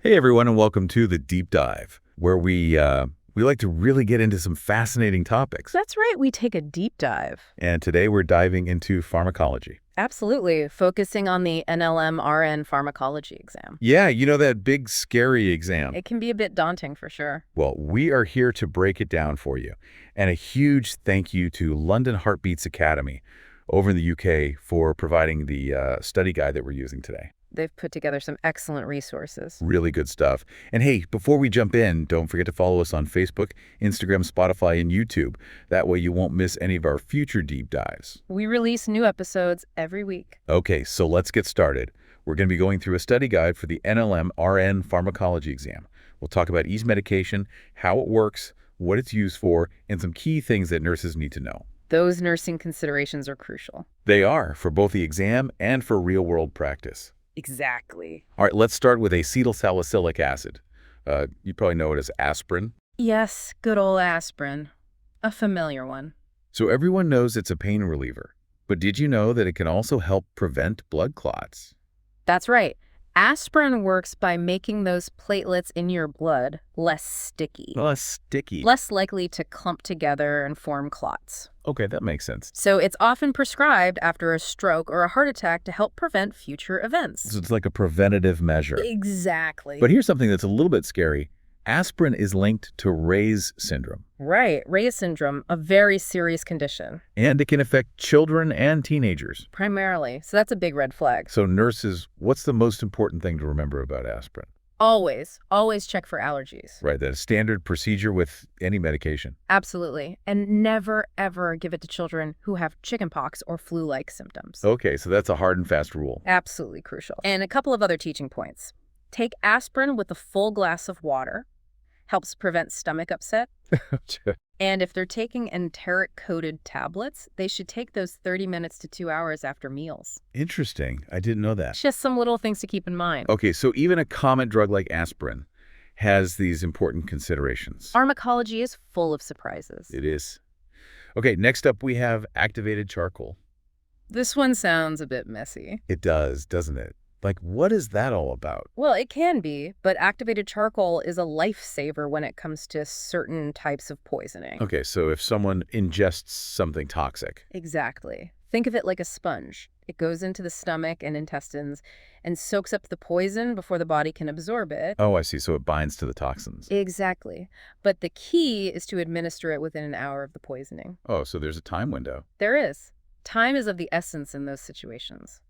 Hey everyone, and welcome to the Deep Dive, where we like to really get into some fascinating topics. That's right, we take a deep dive. And today we're diving into pharmacology. Absolutely, focusing on the NLM-RN pharmacology exam. Yeah, you know that big scary exam. It can be a bit daunting for sure. Well, we are here to break it down for you. And a huge thank you to London HeartbeatsZ Academy over in the UK for providing the study guide that we're using today. They've put together some excellent resources. Really good stuff. And hey, before we jump in, don't forget to follow us on Facebook, Instagram, Spotify, and YouTube. That way you won't miss any of our future deep dives. We release new episodes every week. Okay, so let's get started. We're going to be going through a study guide for the NLM-RN pharmacology exam. We'll talk about each medication, how it works, what it's used for, and some key things that nurses need to know. Those nursing considerations are crucial. They are for both the exam and for real-world practice. Exactly. All right, let's start with acetylsalicylic acid. You probably know it as aspirin. Yes, good old aspirin. A familiar one. So everyone knows it's a pain reliever. But did you know that it can also help prevent blood clots? That's right. Aspirin works by making those platelets in your blood less sticky. Less sticky. Less likely to clump together and form clots. Okay, that makes sense. So it's often prescribed after a stroke or a heart attack to help prevent future events. So it's like a preventative measure. Exactly. But here's something that's a little bit scary. Aspirin is linked to Ray's syndrome. Right, Ray's syndrome, a very serious condition. And it can affect children and teenagers. Primarily, so that's a big red flag. So nurses, what's the most important thing to remember about aspirin? Always check for allergies. Right, that's a standard procedure with any medication. Absolutely. And never, ever give it to children who have chickenpox or flu-like symptoms. Okay, so that's a hard and fast rule. Absolutely crucial. And a couple of other teaching points. Take aspirin with a full glass of water. Helps prevent stomach upset. And if they're taking enteric-coated tablets, they should take those 30 minutes to 2 hours after meals. Interesting. I didn't know that. Just some little things to keep in mind. Okay, so even a common drug like aspirin has these important considerations. Pharmacology is full of surprises. It is. Okay, next up we have activated charcoal. This one sounds a bit messy. It does, doesn't it? Like, what is that all about? Well, it can be, but activated charcoal is a lifesaver when it comes to certain types of poisoning. Okay, so if someone ingests something toxic. Exactly. Think of it like a sponge. It goes into the stomach and intestines and soaks up the poison before the body can absorb it. Oh, I see. So it binds to the toxins. Exactly. But the key is to administer it within an hour of the poisoning. Oh, so there's a time window. There is. Time is of the essence in those situations.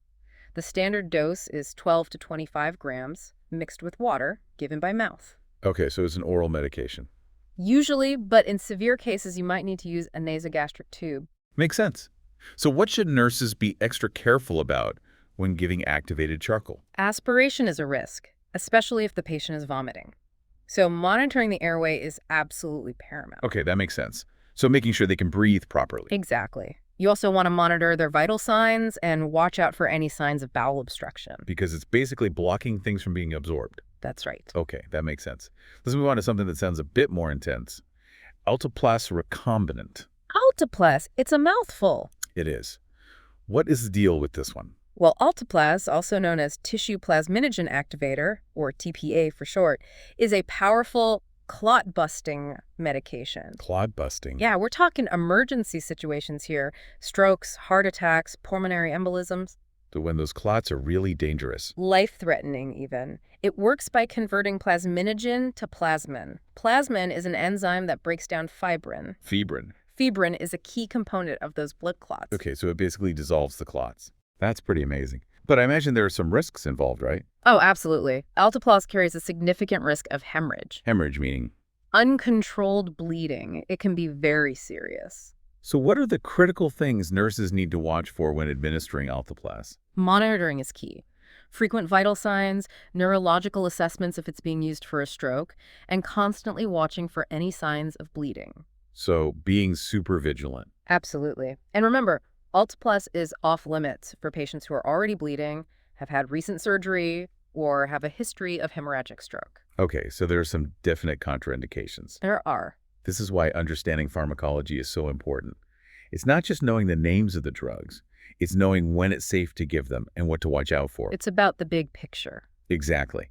The standard dose is 12 to 25 grams, mixed with water, given by mouth. Okay, so it's an oral medication. Usually, but in severe cases, you might need to use a nasogastric tube. Makes sense. So what should nurses be extra careful about when giving activated charcoal? Aspiration is a risk, especially if the patient is vomiting. So monitoring the airway is absolutely paramount. Okay, that makes sense. So making sure they can breathe properly. Exactly. You also want to monitor their vital signs and watch out for any signs of bowel obstruction. Because it's basically blocking things from being absorbed. That's right. Okay, that makes sense. Let's move on to something that sounds a bit more intense. Alteplase recombinant. Alteplase, it's a mouthful. It is. What is the deal with this one? Well, alteplase, also known as tissue plasminogen activator, or TPA for short, is a powerful clot-busting medication. Clot-busting? Yeah, we're talking emergency situations here. Strokes, heart attacks, pulmonary embolisms. So when those clots are really dangerous. Life-threatening, even. It works by converting plasminogen to plasmin. Plasmin is an enzyme that breaks down fibrin. Fibrin. Fibrin is a key component of those blood clots. Okay, so it basically dissolves the clots. That's pretty amazing. But I imagine there are some risks involved, right? Oh, absolutely. Alteplase carries a significant risk of hemorrhage. Hemorrhage meaning? Uncontrolled bleeding. It can be very serious. So what are the critical things nurses need to watch for when administering alteplase? Monitoring is key. Frequent vital signs, neurological assessments if it's being used for a stroke, and constantly watching for any signs of bleeding. So being super vigilant. Absolutely. And remember, alteplase is off limits for patients who are already bleeding, have had recent surgery, or have a history of hemorrhagic stroke. Okay, so there are some definite contraindications. There are. This is why understanding pharmacology is so important. It's not just knowing the names of the drugs. It's knowing when it's safe to give them and what to watch out for. It's about the big picture. Exactly.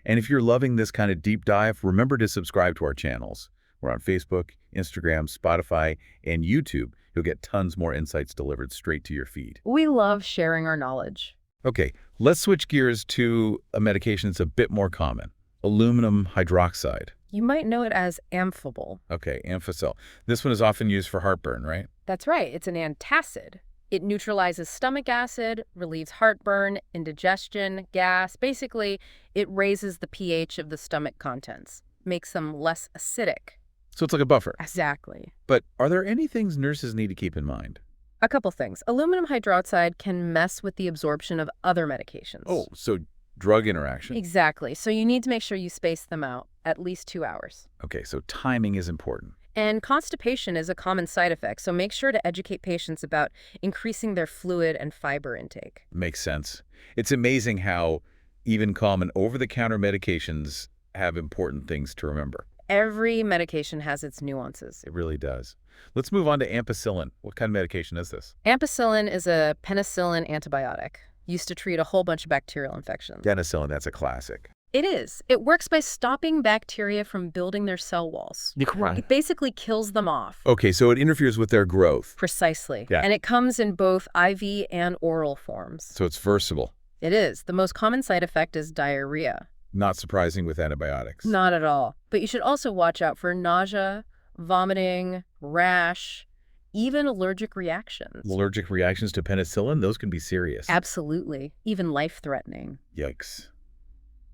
And if you're loving this kind of deep dive, remember to subscribe to our channels. We're on Facebook, Instagram, Spotify, and YouTube. You'll get tons more insights delivered straight to your feed. We love sharing our knowledge. Okay, let's switch gears to a medication that's a bit more common, aluminum hydroxide. You might know it as Amphibol. Okay, Amphicel. This one is often used for heartburn, right? That's right, it's an antacid. It neutralizes stomach acid, relieves heartburn, indigestion, gas. Basically, it raises the pH of the stomach contents, makes them less acidic. So it's like a buffer. Exactly. But are there any things nurses need to keep in mind? A couple things. Aluminum hydroxide can mess with the absorption of other medications. Oh, so drug interaction. Exactly. So you need to make sure you space them out at least 2 hours. Okay, so timing is important. And constipation is a common side effect, so make sure to educate patients about increasing their fluid and fiber intake. Makes sense. It's amazing how even common over-the-counter medications have important things to remember. Every medication has its nuances. It really does. Let's move on to ampicillin. What kind of medication is this? Ampicillin is a penicillin antibiotic used to treat a whole bunch of bacterial infections. Penicillin, that's a classic. It is. It works by stopping bacteria from building their cell walls. It basically kills them off. Okay, so it interferes with their growth. Precisely. Yeah. And it comes in both IV and oral forms. So it's versatile. It is. The most common side effect is diarrhea. Not surprising with antibiotics. Not at all. But you should also watch out for nausea, vomiting, rash, even allergic reactions. Allergic reactions to penicillin, those can be serious. Absolutely. Even life-threatening. Yikes.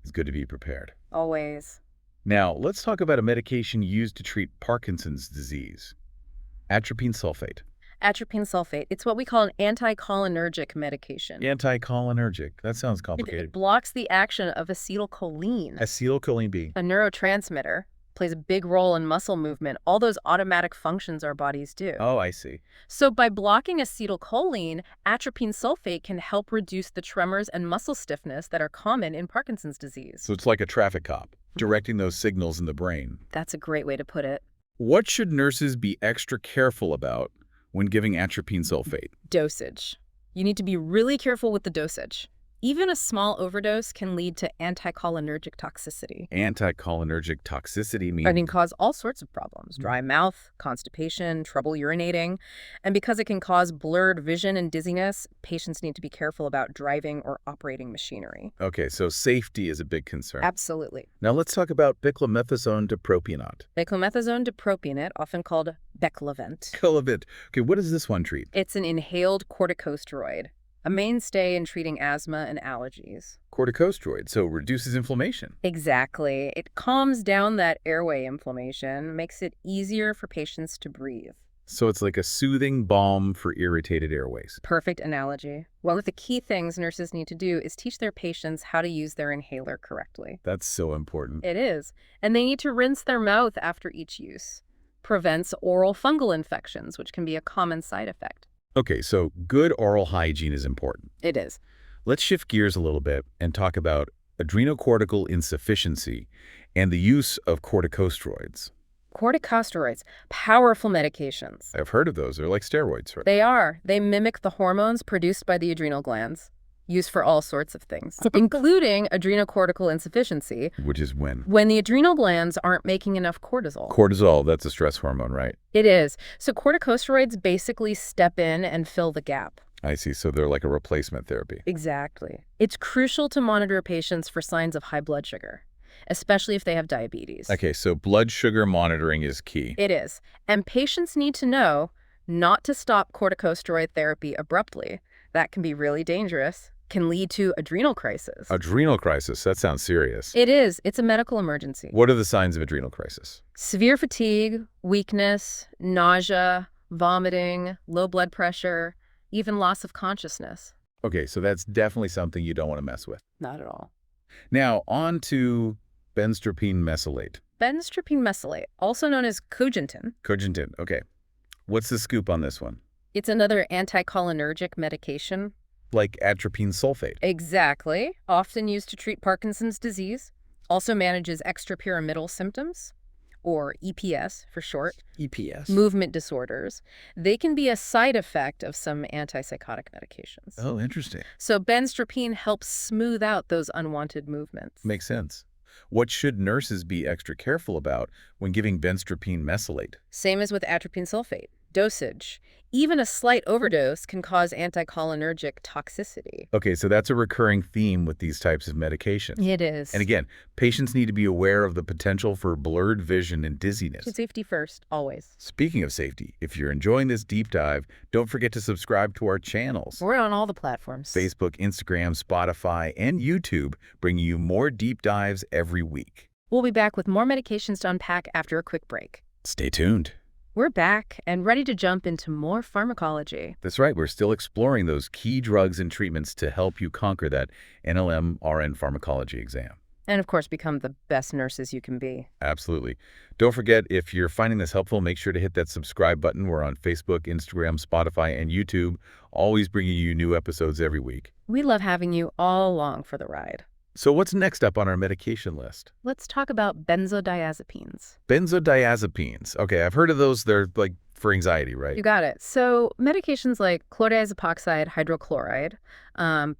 It's good to be prepared. Always. Now, let's talk about a medication used to treat Parkinson's disease. Atropine sulfate. Atropine sulfate. It's what we call an anticholinergic medication. Anticholinergic. That sounds It complicated. blocks the action of acetylcholine, Acetylcholine B. a neurotransmitter. Plays a big role in muscle movement, all those automatic functions our bodies do. Oh, I see. So by blocking acetylcholine, atropine sulfate can help reduce the tremors and muscle stiffness that are common in Parkinson's disease. So it's like a traffic cop, directing those signals in the brain. That's a great way to put it. What should nurses be extra careful about when giving atropine sulfate? Dosage. You need to be really careful with the dosage. Even a small overdose can lead to anticholinergic toxicity. Anticholinergic toxicity It means... can cause all sorts of problems. Dry mouth, constipation, trouble urinating. And because it can cause blurred vision and dizziness, patients need to be careful about driving or operating machinery. Okay, so safety is a big concern. Absolutely. Now let's talk about beclomethasone dipropionate. Beclomethasone dipropionate, often called Beclovent. Colavit. Okay, what does this one treat? It's an inhaled corticosteroid, a mainstay in treating asthma and allergies. Corticosteroid, so reduces inflammation. Exactly. It calms down that airway inflammation, makes it easier for patients to breathe. So it's like a soothing balm for irritated airways. Perfect analogy. One of the key things nurses need to do is teach their patients how to use their inhaler correctly. That's so important. It is. And they need to rinse their mouth after each use. Prevents oral fungal infections, which can be a common side effect. Okay, so good oral hygiene is important. It is. Let's shift gears a little bit and talk about adrenocortical insufficiency and the use of corticosteroids. Corticosteroids, powerful medications. I've heard of those. They're like steroids, right? They are. They mimic the hormones produced by the adrenal glands, used for all sorts of things, including adrenocortical insufficiency, Which is when the adrenal glands aren't making enough cortisol. cortisol, that's a stress hormone, right? It is. So corticosteroids basically step in and fill the gap. I see. So they're like a replacement therapy. Exactly. It's crucial to monitor patients for signs of high blood sugar, especially if they have diabetes. Okay, so blood sugar monitoring is key. It is. And patients need to know not to stop corticosteroid therapy abruptly. That can be really dangerous, can lead to adrenal crisis. Adrenal crisis, that sounds serious. It is. It's a medical emergency. What are the signs of adrenal crisis? Severe fatigue, weakness, nausea, vomiting, low blood pressure, even loss of consciousness. Okay, so that's definitely something you don't want to mess with. Not at all. Now, on to benztropine mesylate. Benztropine mesylate, also known as cogentin. Cogentin, okay. What's the scoop on this one? It's another anticholinergic medication. Like atropine sulfate. Exactly. Often used to treat Parkinson's disease. Also manages extrapyramidal symptoms, or EPS for short. EPS. Movement disorders. They can be a side effect of some antipsychotic medications. Oh, interesting. So benztropine helps smooth out those unwanted movements. Makes sense. What should nurses be extra careful about when giving benztropine mesylate? Same as with atropine sulfate. Dosage. Even a slight overdose can cause anticholinergic toxicity. Okay, so that's a recurring theme with these types of medications. It is. And again, patients need to be aware of the potential for blurred vision and dizziness. Safety first, always. Speaking of safety, if you're enjoying this deep dive, don't forget to subscribe to our channels. We're on all the platforms. Facebook, Instagram, Spotify, and YouTube, bringing you more deep dives every week. We'll be back with more medications to unpack after a quick break. Stay tuned. We're back and ready to jump into more pharmacology. That's right. We're still exploring those key drugs and treatments to help you conquer that NLM-RN pharmacology exam. And of course, become the best nurses you can be. Absolutely. Don't forget, if you're finding this helpful, make sure to hit that subscribe button. We're on Facebook, Instagram, Spotify, and YouTube, always bringing you new episodes every week. We love having you all along for the ride. So what's next up on our medication list? Let's talk about benzodiazepines. Benzodiazepines. Okay, I've heard of those. They're like for anxiety, right? You got it. So medications like chlordiazepoxide hydrochloride,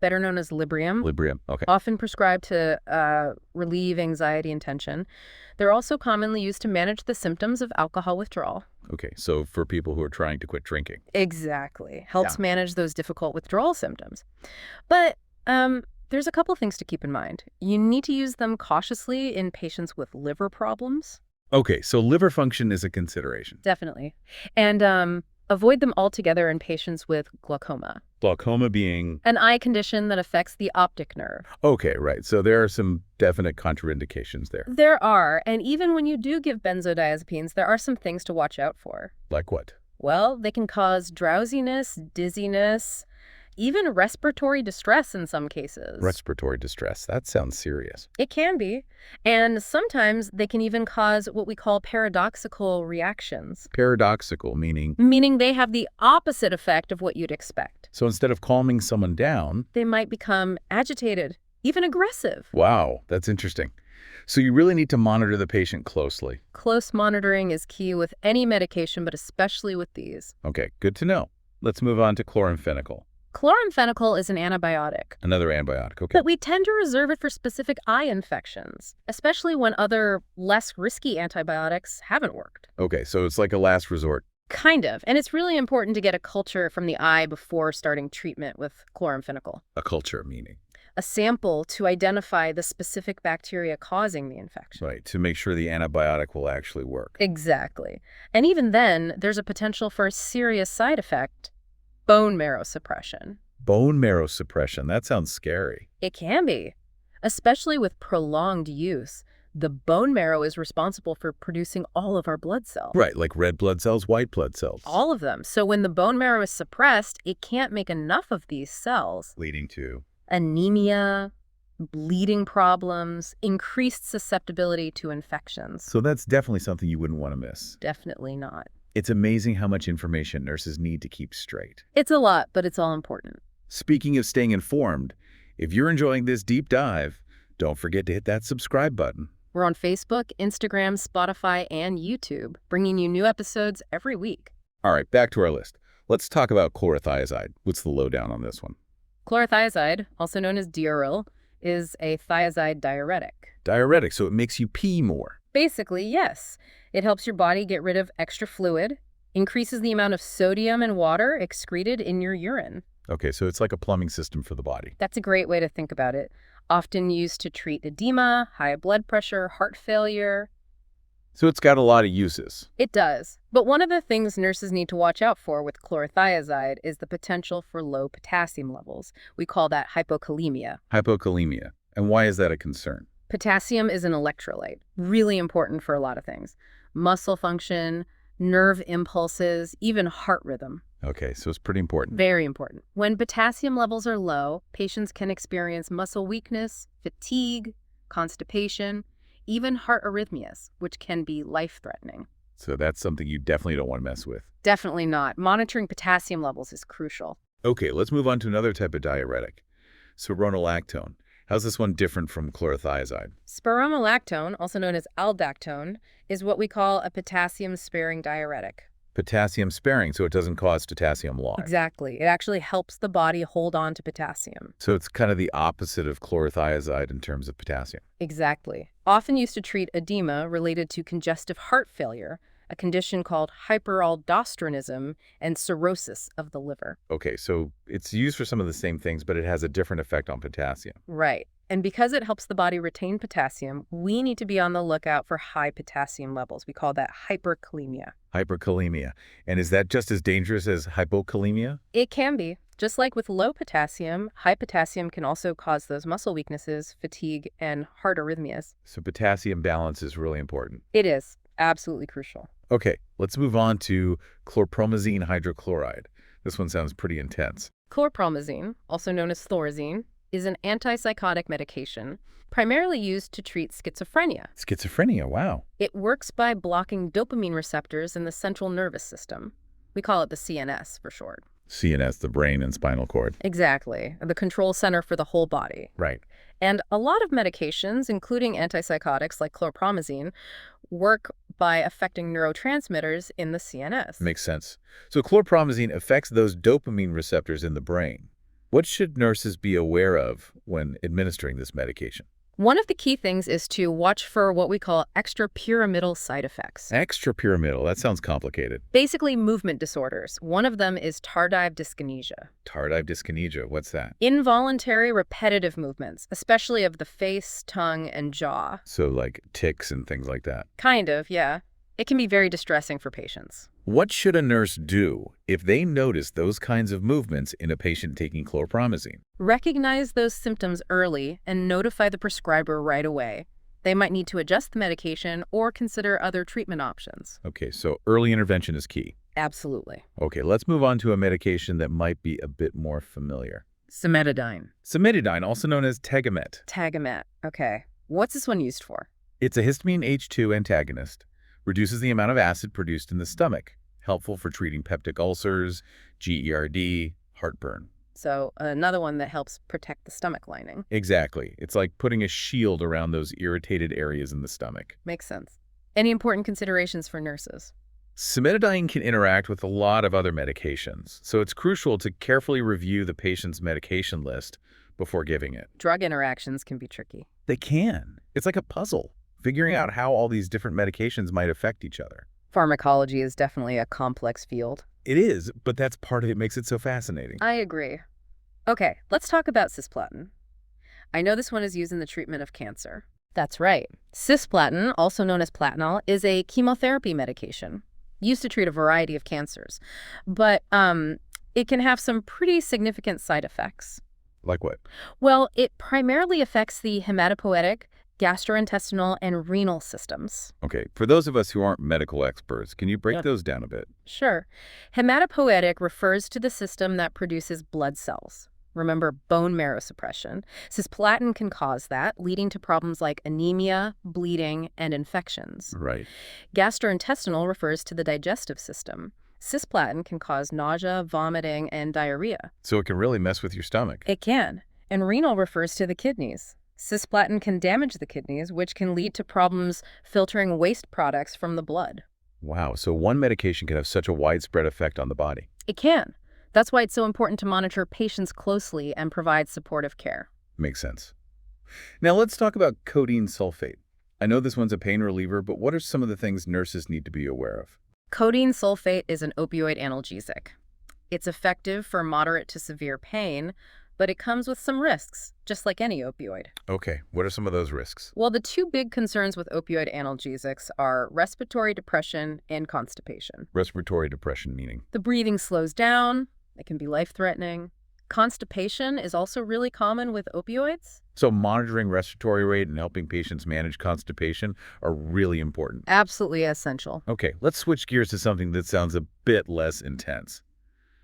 better known as Librium, Okay. often prescribed to relieve anxiety and tension. They're also commonly used to manage the symptoms of alcohol withdrawal. Okay, so for people who are trying to quit drinking. Exactly. Helps manage those difficult withdrawal symptoms. But there's a couple things to keep in mind. You need to use them cautiously in patients with liver problems. Okay, so liver function is a consideration. Definitely. And avoid them altogether in patients with glaucoma, Glaucoma being... an eye condition that affects the optic nerve. Okay, right. So there are some definite contraindications there. There are, and even when you do give benzodiazepines, there are some things to watch out for. Like what? Well, they can cause drowsiness, dizziness, even respiratory distress in some cases. Respiratory distress. That sounds serious. It can be. And sometimes they can even cause what we call paradoxical reactions. Paradoxical, meaning... Meaning they have the opposite effect of what you'd expect. So instead of calming someone down... They might become agitated, even aggressive. Wow, that's interesting. So you really need to monitor the patient closely. Close monitoring is key with any medication, but especially with these. Okay, good to know. Let's move on to chloramphenicol. Chloramphenicol is an antibiotic. Another antibiotic, okay. But we tend to reserve it for specific eye infections, especially when other less risky antibiotics haven't worked. Okay, so it's like a last resort. Kind of. And it's really important to get a culture from the eye before starting treatment with chloramphenicol. A culture, meaning? A sample to identify the specific bacteria causing the infection. Right, to make sure the antibiotic will actually work. Exactly. And even then, there's a potential for a serious side effect: bone marrow suppression. Bone marrow suppression. That sounds scary. It can be, especially with prolonged use. The bone marrow is responsible for producing all of our blood cells. Right, like red blood cells, white blood cells. All of them. So when the bone marrow is suppressed, it can't make enough of these cells. Leading to? Anemia, bleeding problems, increased susceptibility to infections. So that's definitely something you wouldn't want to miss. Definitely not. It's amazing how much information nurses need to keep straight. It's a lot, but it's all important. Speaking of staying informed, if you're enjoying this deep dive, don't forget to hit that subscribe button. We're on Facebook, Instagram, Spotify, and YouTube, bringing you new episodes every week. All right, back to our list. Let's talk about chlorothiazide. What's the lowdown on this one? Chlorothiazide, also known as Diuretics, is a thiazide diuretic. Diuretic, so it makes you pee more. Basically, yes. It helps your body get rid of extra fluid, increases the amount of sodium and water excreted in your urine. Okay, so it's like a plumbing system for the body. That's a great way to think about it. Often used to treat edema, high blood pressure, heart failure. So it's got a lot of uses. It does. But one of the things nurses need to watch out for with chlorothiazide is the potential for low potassium levels. We call that hypokalemia. Hypokalemia. And why is that a concern? Potassium is an electrolyte, really important for a lot of things. Muscle function, nerve impulses, even heart rhythm. Okay, so it's pretty important. Very important. When potassium levels are low, patients can experience muscle weakness, fatigue, constipation, even heart arrhythmias, which can be life-threatening. So that's something you definitely don't want to mess with. Definitely not. Monitoring potassium levels is crucial. Okay, let's move on to another type of diuretic. Spironolactone. How's this one different from chlorothiazide? Spironolactone, also known as aldactone, is what we call a potassium-sparing diuretic. Potassium sparing, so it doesn't cause potassium loss. Exactly. It actually helps the body hold on to potassium. So it's kind of the opposite of chlorothiazide in terms of potassium. Exactly. Often used to treat edema related to congestive heart failure, a condition called hyperaldosteronism and cirrhosis of the liver. Okay, so it's used for some of the same things, but it has a different effect on potassium. Right. And because it helps the body retain potassium, we need to be on the lookout for high potassium levels. We call that hyperkalemia. Hyperkalemia. And is that just as dangerous as hypokalemia? It can be. Just like with low potassium, high potassium can also cause those muscle weaknesses, fatigue, and heart arrhythmias. So potassium balance is really important. It is absolutely crucial. Okay, let's move on to chlorpromazine hydrochloride. This one sounds pretty intense. Chlorpromazine, also known as Thorazine, is an antipsychotic medication primarily used to treat schizophrenia. Schizophrenia, wow. It works by blocking dopamine receptors in the central nervous system. We call it the CNS for short. CNS, the brain and spinal cord. Exactly, the control center for the whole body. Right. And a lot of medications, including antipsychotics like chlorpromazine, work by affecting neurotransmitters in the CNS. Makes sense. So chlorpromazine affects those dopamine receptors in the brain. What should nurses be aware of when administering this medication? One of the key things is to watch for what we call extrapyramidal side effects. Extrapyramidal, that sounds complicated. Basically, movement disorders. One of them is tardive dyskinesia. Tardive dyskinesia, what's that? Involuntary repetitive movements, especially of the face, tongue, and jaw. So like tics and things like that. Kind of, yeah. It can be very distressing for patients. What should a nurse do if they notice those kinds of movements in a patient taking chlorpromazine? Recognize those symptoms early and notify the prescriber right away. They might need to adjust the medication or consider other treatment options. Okay, so early intervention is key. Absolutely. Okay, let's move on to a medication that might be a bit more familiar. Cimetidine. Cimetidine, also known as Tegamet. Tegamet. Okay. What's this one used for? It's a histamine H2 antagonist. Reduces the amount of acid produced in the stomach. Helpful for treating peptic ulcers, GERD, heartburn. So another one that helps protect the stomach lining. Exactly. It's like putting a shield around those irritated areas in the stomach. Makes sense. Any important considerations for nurses? Cimetidine can interact with a lot of other medications, so it's crucial to carefully review the patient's medication list before giving it. Drug interactions can be tricky. They can. It's like a puzzle, figuring out how all these different medications might affect each other. Pharmacology is definitely a complex field. It is, but that's part of it makes it so fascinating. I agree. Okay, let's talk about cisplatin. I know this one is used in the treatment of cancer. That's right. Cisplatin, also known as Platinol, is a chemotherapy medication used to treat a variety of cancers. But it can have some pretty significant side effects. Like what? Well, it primarily affects the hematopoietic, gastrointestinal, and renal systems. Okay, for those of us who aren't medical experts, can you break Yeah. those down a bit? Sure. Hematopoietic refers to the system that produces blood cells. Remember, bone marrow suppression. Cisplatin can cause that, leading to problems like anemia, bleeding, and infections. Right. Gastrointestinal refers to the digestive system. Cisplatin can cause nausea, vomiting, and diarrhea. So it can really mess with your stomach. It can. And renal refers to the kidneys. Cisplatin can damage the kidneys, which can lead to problems filtering waste products from the blood. Wow, so one medication can have such a widespread effect on the body. It can. That's why it's so important to monitor patients closely and provide supportive care. Makes sense. Now let's talk about codeine sulfate. I know this one's a pain reliever, but what are some of the things nurses need to be aware of? Codeine sulfate is an opioid analgesic. It's effective for moderate to severe pain, but it comes with some risks, just like any opioid. Okay, what are some of those risks? Well, the two big concerns with opioid analgesics are respiratory depression and constipation. Respiratory depression meaning? The breathing slows down. It can be life-threatening. Constipation is also really common with opioids. So monitoring respiratory rate and helping patients manage constipation are really important. Absolutely essential. Okay, let's switch gears to something that sounds a bit less intense.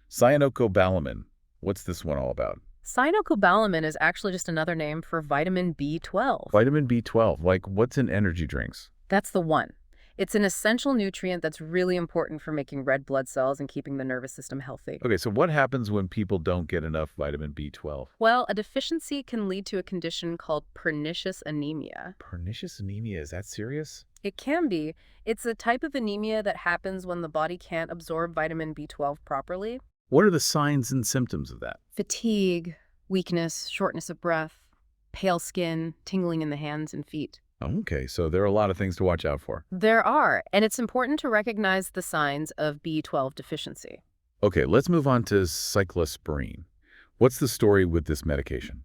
Cyanocobalamin. What's this one all about? Cyanocobalamin is actually just another name for vitamin B12. Vitamin B12, like what's in energy drinks? That's the one. It's an essential nutrient that's really important for making red blood cells and keeping the nervous system healthy. Okay, so what happens when people don't get enough vitamin B12? Well, a deficiency can lead to a condition called pernicious anemia. Pernicious anemia, is that serious? It can be. It's a type of anemia that happens when the body can't absorb vitamin B12 properly. What are the signs and symptoms of that? Fatigue, weakness, shortness of breath, pale skin, tingling in the hands and feet. Okay, so there are a lot of things to watch out for. There are, and it's important to recognize the signs of B12 deficiency. Okay, let's move on to cyclosporine. What's the story with this medication?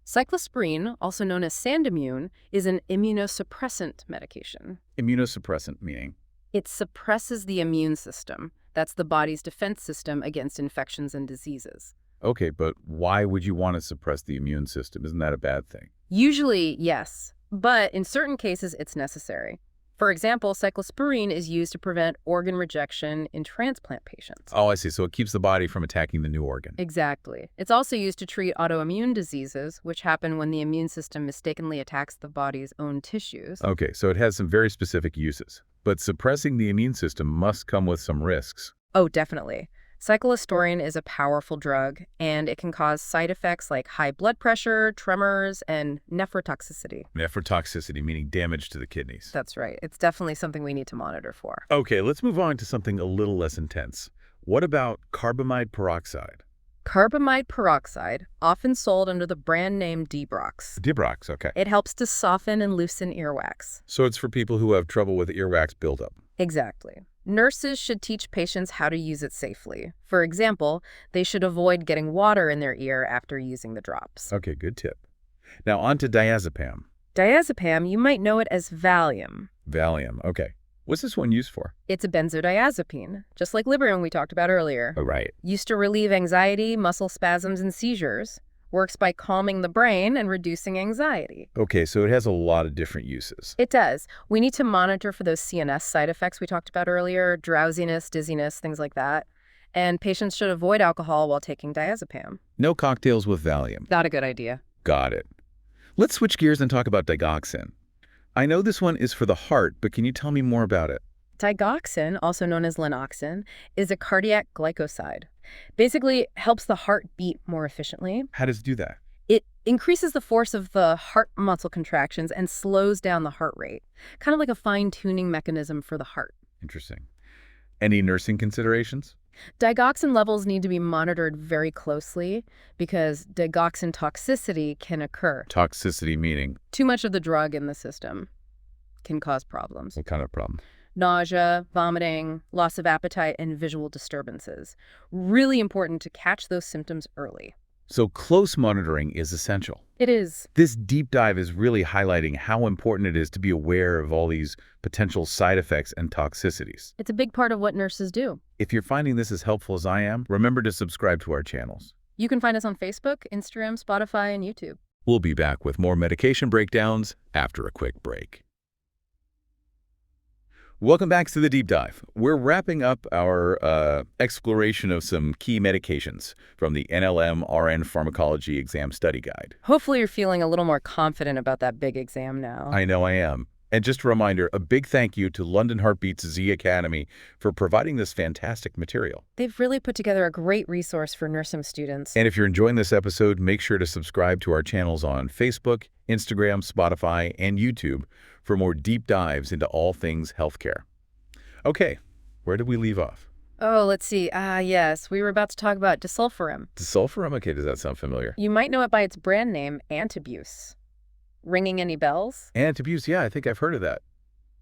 Cyclosporine, also known as Sandimmune, is an immunosuppressant medication. Immunosuppressant meaning? It suppresses the immune system. That's the body's defense system against infections and diseases. Okay, but why would you want to suppress the immune system? Isn't that a bad thing? Usually, yes, but in certain cases, it's necessary. For example, cyclosporine is used to prevent organ rejection in transplant patients. Oh, I see. So it keeps the body from attacking the new organ. Exactly. It's also used to treat autoimmune diseases, which happen when the immune system mistakenly attacks the body's own tissues. Okay, so it has some very specific uses. But suppressing the immune system must come with some risks. Oh, definitely. Cyclosporine is a powerful drug, and it can cause side effects like high blood pressure, tremors, and nephrotoxicity. Nephrotoxicity, meaning damage to the kidneys. That's right. It's definitely something we need to monitor for. Okay, let's move on to something a little less intense. What about carbamide peroxide? Carbamide peroxide, often sold under the brand name Dibrox. Dibrox, okay. It helps to soften and loosen earwax. So it's for people who have trouble with earwax buildup. Exactly. Nurses should teach patients how to use it safely. For example, they should avoid getting water in their ear after using the drops. Okay, good tip. Now on to diazepam. Diazepam, you might know it as Valium. Valium, okay. What's this one used for? It's a benzodiazepine, just like Librium we talked about earlier. Oh, right. Used to relieve anxiety, muscle spasms, and seizures. Works by calming the brain and reducing anxiety. Okay, so it has a lot of different uses. It does. We need to monitor for those CNS side effects we talked about earlier, drowsiness, dizziness, things like that. And patients should avoid alcohol while taking diazepam. No cocktails with Valium. Not a good idea. Got it. Let's switch gears and talk about digoxin. I know this one is for the heart, but can you tell me more about it? Digoxin, also known as Lanoxin, is a cardiac glycoside. Basically, it helps the heart beat more efficiently. How does it do that? It increases the force of the heart muscle contractions and slows down the heart rate, kind of like a fine-tuning mechanism for the heart. Interesting. Any nursing considerations? Digoxin levels need to be monitored very closely because digoxin toxicity can occur. Toxicity meaning? Too much of the drug in the system can cause problems. What kind of problem? Nausea, vomiting, loss of appetite, and visual disturbances. Really important to catch those symptoms early. So close monitoring is essential. It is. This deep dive is really highlighting how important it is to be aware of all these potential side effects and toxicities. It's a big part of what nurses do. If you're finding this as helpful as I am, remember to subscribe to our channels. You can find us on Facebook, Instagram, Spotify, and YouTube. We'll be back with more medication breakdowns after a quick break. Welcome back to the deep dive. We're wrapping up our exploration of some key medications from the NLM-RN Pharmacology Exam Study Guide. Hopefully you're feeling a little more confident about that big exam now. I know I am. And just a reminder, a big thank you to London HeartbeatsZ Academy for providing this fantastic material. They've really put together a great resource for nursing students. And if you're enjoying this episode, make sure to subscribe to our channels on Facebook, Instagram, Spotify, and YouTube for more deep dives into all things healthcare. Okay, where did we leave off? Oh, let's see. Yes, we were about to talk about disulfiram. Disulfiram? Okay, does that sound familiar? You might know it by its brand name, Antabuse. Ringing any bells? Antabuse, yeah, I think I've heard of that.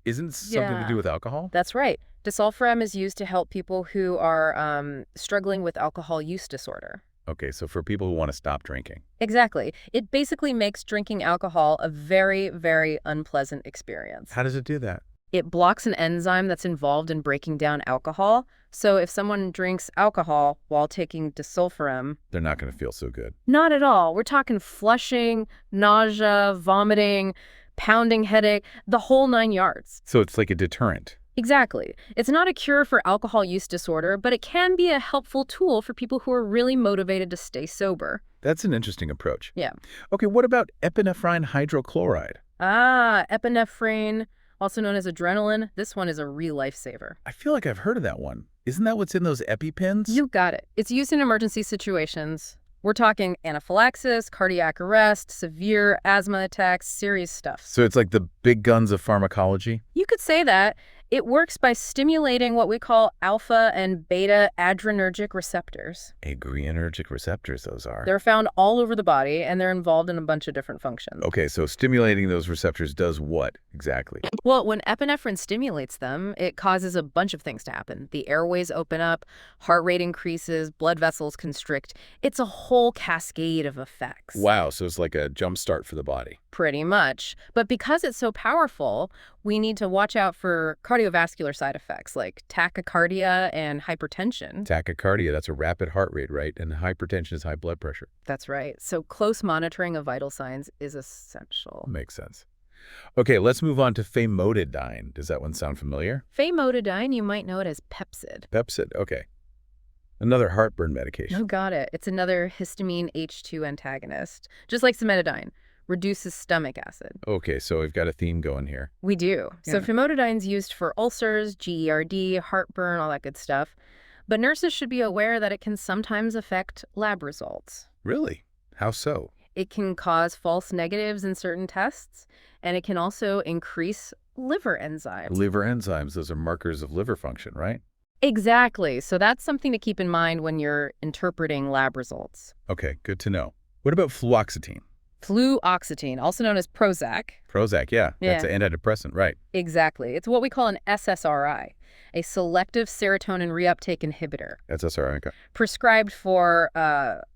Isn't it something to do with alcohol? That's right. Disulfiram is used to help people who are struggling with alcohol use disorder. Okay, so for people who want to stop drinking. Exactly. It basically makes drinking alcohol a very, very unpleasant experience. How does it do that? It blocks an enzyme that's involved in breaking down alcohol. So if someone drinks alcohol while taking disulfiram, they're not going to feel so good. Not at all. We're talking flushing, nausea, vomiting, pounding headache, the whole 9 yards. So it's like a deterrent. Exactly. It's not a cure for alcohol use disorder, but it can be a helpful tool for people who are really motivated to stay sober. That's an interesting approach. Yeah. Okay, what about epinephrine hydrochloride? Epinephrine. also known as adrenaline. This one is a real lifesaver. I feel like I've heard of that one. Isn't that what's in those EpiPens? You got it. It's used in emergency situations. We're talking anaphylaxis, cardiac arrest, severe asthma attacks, serious stuff. So it's like the big guns of pharmacology? You could say that. It works by stimulating what we call alpha and beta adrenergic receptors. Adrenergic receptors, those are. They're found all over the body, and they're involved in a bunch of different functions. Okay, so stimulating those receptors does what exactly? Well, when epinephrine stimulates them, it causes a bunch of things to happen. The airways open up, heart rate increases, blood vessels constrict. It's a whole cascade of effects. Wow, so it's like a jump start for the body. Pretty much. But because it's so powerful, we need to watch out for cardiovascular side effects like tachycardia and hypertension. Tachycardia, that's a rapid heart rate, right? And hypertension is high blood pressure. That's right. So close monitoring of vital signs is essential. Makes sense. Okay, let's move on to famotidine. Does that one sound familiar? Famotidine, you might know it as Pepcid. Pepcid, okay. Another heartburn medication. You got it. It's another histamine H2 antagonist, just like cimetidine. Reduces stomach acid. Okay, so we've got a theme going here. We do. So Yeah. famotidine is used for ulcers, GERD, heartburn, all that good stuff. But nurses should be aware that it can sometimes affect lab results. Really? How so? It can cause false negatives in certain tests, and it can also increase liver enzymes. Liver enzymes, those are markers of liver function, right? Exactly. So that's something to keep in mind when you're interpreting lab results. Okay, good to know. What about fluoxetine? Fluoxetine, also known as Prozac. Prozac, yeah. That's Yeah. an antidepressant, right? Exactly. It's what we call an SSRI, a selective serotonin reuptake inhibitor, That's SRI. Okay. prescribed for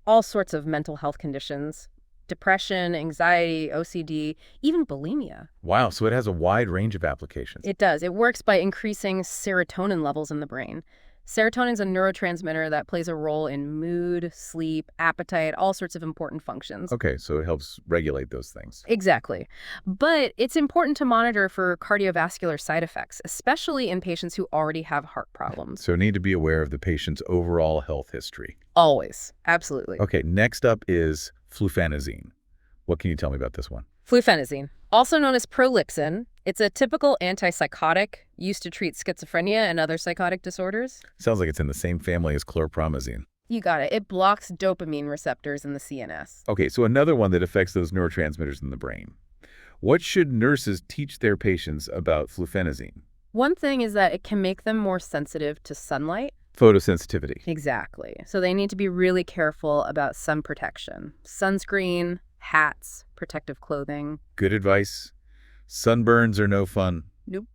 all sorts of mental health conditions, depression, anxiety, OCD, even bulimia. Wow, so it has a wide range of applications. It does. It works by increasing serotonin levels in the brain. Serotonin is a neurotransmitter that plays a role in mood, sleep, appetite, all sorts of important functions. Okay, so it helps regulate those things. Exactly. But it's important to monitor for cardiovascular side effects, especially in patients who already have heart problems. So need to be aware of the patient's overall health history. Always. Absolutely. Okay, next up is flufenazine. What can you tell me about this one? Flufenazine, also known as Prolixin. It's a typical antipsychotic used to treat schizophrenia and other psychotic disorders. Sounds like it's in the same family as chlorpromazine. You got it. It blocks dopamine receptors in the CNS. Okay, so another one that affects those neurotransmitters in the brain. What should nurses teach their patients about flufenazine? One thing is that it can make them more sensitive to sunlight. Photosensitivity. Exactly. So they need to be really careful about sun protection. Sunscreen, hats, protective clothing. Good advice. Sunburns are no fun. Nope.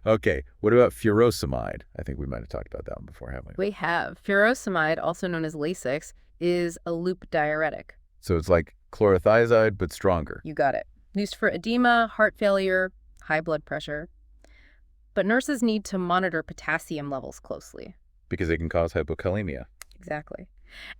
Okay, what about furosemide? I think we might have talked about that one before, haven't we? We have. Furosemide, also known as Lasix, is a loop diuretic. So it's like chlorothiazide, but stronger. You got it. Used for edema, heart failure, high blood pressure. But nurses need to monitor potassium levels closely. Because it can cause hypokalemia. Exactly.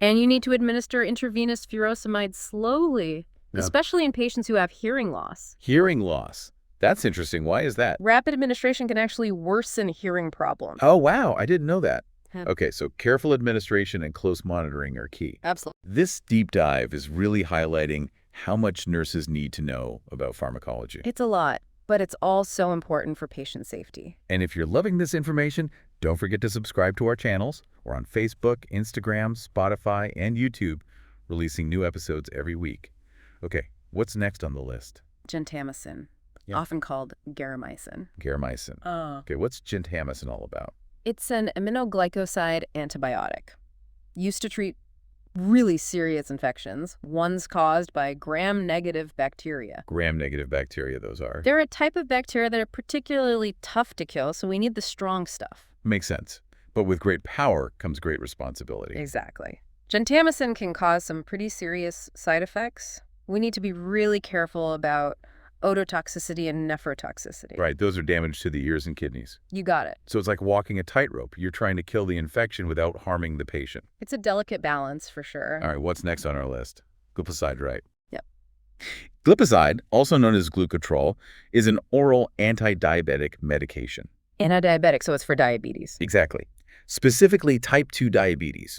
And you need to administer intravenous furosemide slowly, Yeah. especially in patients who have hearing loss. Hearing loss. That's interesting. Why is that? Rapid administration can actually worsen hearing problems. Oh, wow. I didn't know that. Yeah. Okay, so careful administration and close monitoring are key. Absolutely. This deep dive is really highlighting how much nurses need to know about pharmacology. It's a lot, but it's all so important for patient safety. And if you're loving this information, don't forget to subscribe to our channels. We're on Facebook, Instagram, Spotify, and YouTube, releasing new episodes every week. Okay, what's next on the list? Gentamicin, Yeah. often called garamycin. Garamycin. Okay, what's gentamicin all about? It's an aminoglycoside antibiotic used to treat really serious infections, ones caused by gram-negative bacteria. Gram-negative bacteria, those are. They're a type of bacteria that are particularly tough to kill, so we need the strong stuff. Makes sense. But with great power comes great responsibility. Exactly. Gentamicin can cause some pretty serious side effects. We need to be really careful about ototoxicity and nephrotoxicity. Right, those are damage to the ears and kidneys. You got it. So it's like walking a tightrope. You're trying to kill the infection without harming the patient. It's a delicate balance for sure. All right, what's next on our list? Glipizide, right? Yep. Glipizide, also known as glucotrol, is an oral anti-diabetic medication. Antidiabetic, so it's for diabetes. Exactly. Specifically type 2 diabetes.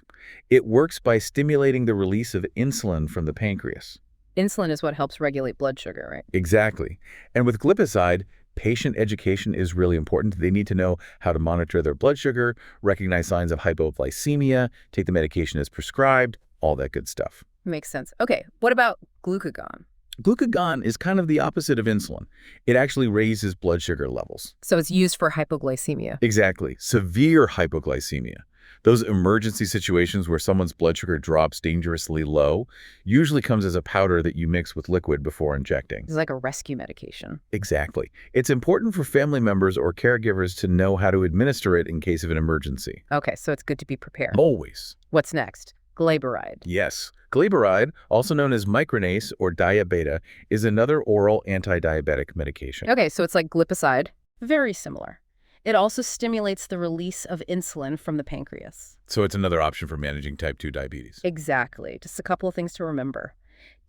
It works by stimulating the release of insulin from the pancreas. Insulin is what helps regulate blood sugar, right? Exactly. And with glipizide, Patient education is really important. They need to know how to monitor their blood sugar, recognize signs of hypoglycemia, take the medication as prescribed, all that good stuff. Makes sense. Okay, what about glucagon? Glucagon is kind of the opposite of insulin. It actually raises blood sugar levels. So it's used for hypoglycemia. Exactly. Severe hypoglycemia. Those emergency situations where someone's blood sugar drops dangerously low usually comes as a powder that you mix with liquid before injecting. It's like a rescue medication. Exactly. It's important for family members or caregivers to know how to administer it in case of an emergency. Okay, so it's good to be prepared. Always. What's next? Glyburide. Yes. Glyburide, also known as micronase or diabeta, is another oral anti-diabetic medication. Okay, so it's like glipizide. Very similar. It also stimulates the release of insulin from the pancreas. So it's another option for managing type 2 diabetes. Exactly. Just a couple of things to remember.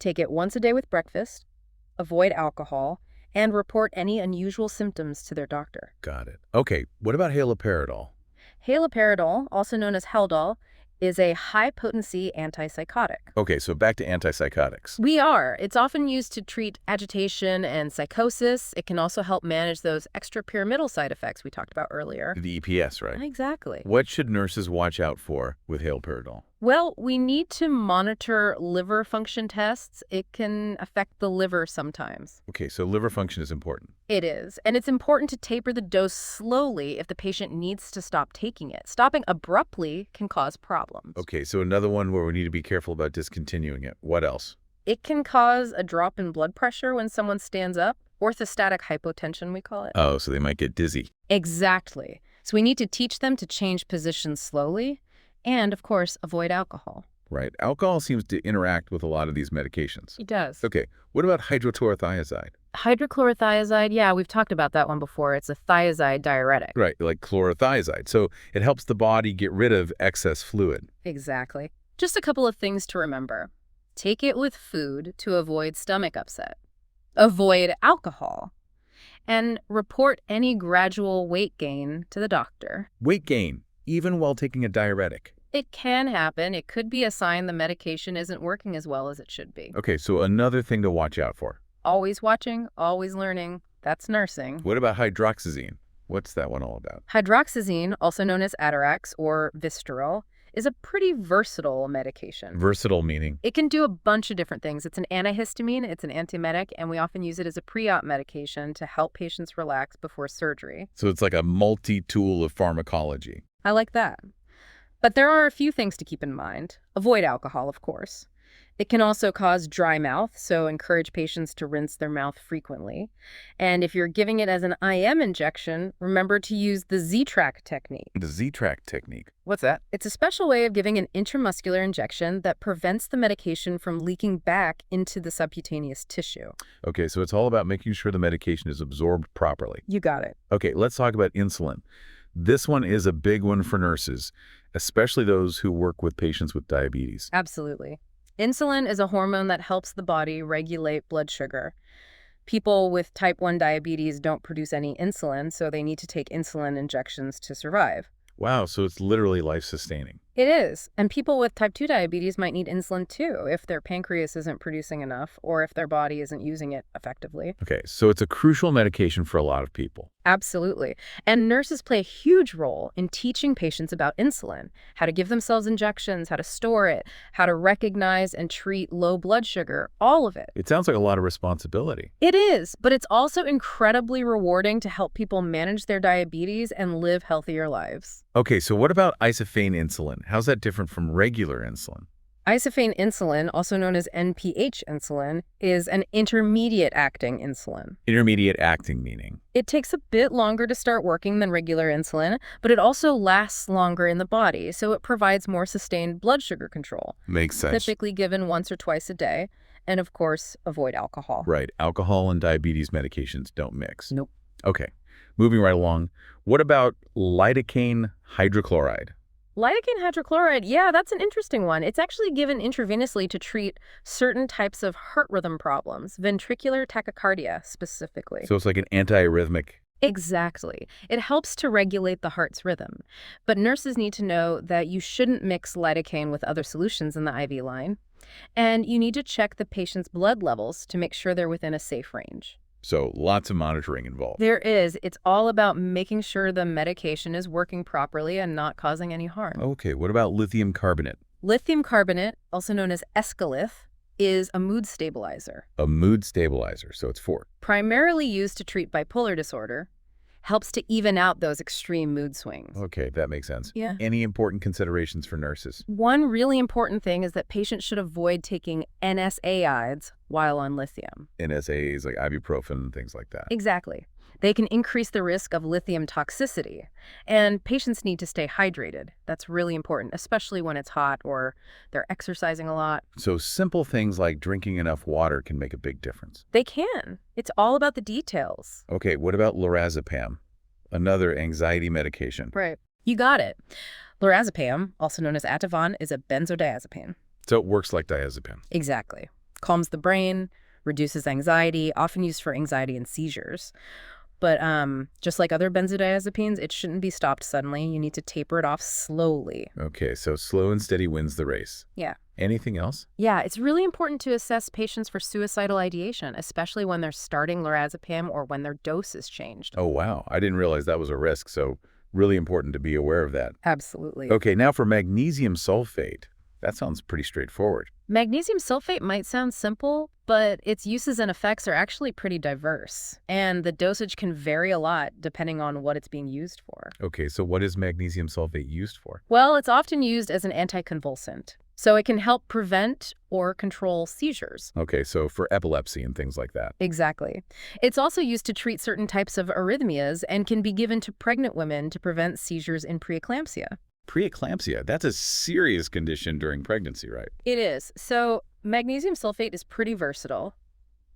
Take it once a day with breakfast, avoid alcohol, and report any unusual symptoms to their doctor. Got it. Okay, what about haloperidol? Haloperidol, also known as Haldol, is a high-potency antipsychotic. Okay, so back to antipsychotics. It's often used to treat agitation and psychosis. It can also help manage those extrapyramidal side effects we talked about earlier. The EPS, right? Exactly. What should nurses watch out for with haloperidol? Well, we need to monitor liver function tests. It can affect the liver sometimes. Okay, so liver function is important. It is. And it's important to taper the dose slowly if the patient needs to stop taking it. Stopping abruptly can cause problems. Okay, so another one where we need to be careful about discontinuing it. What else? It can cause a drop in blood pressure when someone stands up. Orthostatic hypotension, we call it. Oh, so they might get dizzy. Exactly. So we need to teach them to change positions slowly and, of course, avoid alcohol. Right. Alcohol seems to interact with a lot of these medications. It does. Okay, what about hydrochlorothiazide? Hydrochlorothiazide, yeah, we've talked about that one before. It's a thiazide diuretic. Right, like chlorothiazide. So it helps the body get rid of excess fluid. Exactly. Just a couple of things to remember. Take it with food to avoid stomach upset. Avoid alcohol. And report any gradual weight gain to the doctor. Weight gain, even while taking a diuretic. It can happen. It could be a sign the medication isn't working as well as it should be. Okay, so another thing to watch out for. Always watching, always learning. That's nursing. What about hydroxyzine? What's that one all about? Hydroxyzine, also known as Atarax or Vistaril, is a pretty versatile medication. Versatile meaning? It can do a bunch of different things. It's an antihistamine, it's an antiemetic, and we often use it as a pre-op medication to help patients relax before surgery. So it's like a multi-tool of pharmacology. I like that. But there are a few things to keep in mind. Avoid alcohol, of course. It can also cause dry mouth, so encourage patients to rinse their mouth frequently. And if you're giving it as an IM injection, remember to use the Z-Track technique. The Z-Track technique. What's that? It's a special way of giving an intramuscular injection that prevents the medication from leaking back into the subcutaneous tissue. Okay, so it's all about making sure the medication is absorbed properly. You got it. Okay, let's talk about insulin. This one is a big one for nurses, especially those who work with patients with diabetes. Absolutely. Insulin is a hormone that helps the body regulate blood sugar. People with type 1 diabetes don't produce any insulin, so they need to take insulin injections to survive. Wow, so it's literally life-sustaining. It is. And people with type 2 diabetes might need insulin too if their pancreas isn't producing enough or if their body isn't using it effectively. Okay, so it's a crucial medication for a lot of people. Absolutely. And nurses play a huge role in teaching patients about insulin, how to give themselves injections, how to store it, how to recognize and treat low blood sugar, all of it. It sounds like a lot of responsibility. It is, but it's also incredibly rewarding to help people manage their diabetes and live healthier lives. Okay, so what about isophane insulin? How's that different from regular insulin? Isophane insulin, also known as NPH insulin, is an intermediate-acting insulin. Intermediate-acting meaning? It takes a bit longer to start working than regular insulin, but it also lasts longer in the body, so it provides more sustained blood sugar control. Makes sense. Typically given once or twice a day, and of course, avoid alcohol. Right. Alcohol and diabetes medications don't mix. Nope. Okay. Moving right along. What about lidocaine hydrochloride? Lidocaine hydrochloride, yeah, that's an interesting one. It's actually given intravenously to treat certain types of heart rhythm problems, ventricular tachycardia specifically. So it's like an antiarrhythmic. Exactly. It helps to regulate the heart's rhythm. But nurses need to know that you shouldn't mix lidocaine with other solutions in the IV line. And you need to check the patient's blood levels to make sure they're within a safe range. So lots of monitoring involved. There is. It's all about making sure the medication is working properly and not causing any harm. Okay, what about lithium carbonate? Lithium carbonate, also known as Escalith, is a mood stabilizer. A mood stabilizer, so it's for. Primarily used to treat bipolar disorder, helps to even out those extreme mood swings. Okay, that makes sense. Yeah. Any important considerations for nurses? One really important thing is that patients should avoid taking NSAIDs while on lithium. NSAIDs like ibuprofen and things like that. Exactly. They can increase the risk of lithium toxicity, and patients need to stay hydrated. That's really important, especially when it's hot or they're exercising a lot. So simple things like drinking enough water can make a big difference. They can. It's all about the details. Okay, what about lorazepam? Another anxiety medication. Right. You got it. Lorazepam, also known as Ativan, is a benzodiazepine. So it works like diazepam. Exactly. Calms the brain, reduces anxiety, often used for anxiety and seizures. But just like other benzodiazepines, it shouldn't be stopped suddenly. You need to taper it off slowly. Okay, so slow and steady wins the race. Yeah. Anything else? Yeah, it's really important to assess patients for suicidal ideation, especially when they're starting lorazepam or when their dose is changed. Oh, wow. I didn't realize that was a risk, so really important to be aware of that. Absolutely. Okay, now for magnesium sulfate. That sounds pretty straightforward. Magnesium sulfate might sound simple, but its uses and effects are actually pretty diverse, and the dosage can vary a lot depending on what it's being used for. Okay, so what is magnesium sulfate used for? Well, it's often used as an anticonvulsant, so it can help prevent or control seizures. Okay, so for epilepsy and things like that. Exactly. It's also used to treat certain types of arrhythmias and can be given to pregnant women to prevent seizures in preeclampsia. Preeclampsia, that's a serious condition during pregnancy, right? It is. So magnesium sulfate is pretty versatile,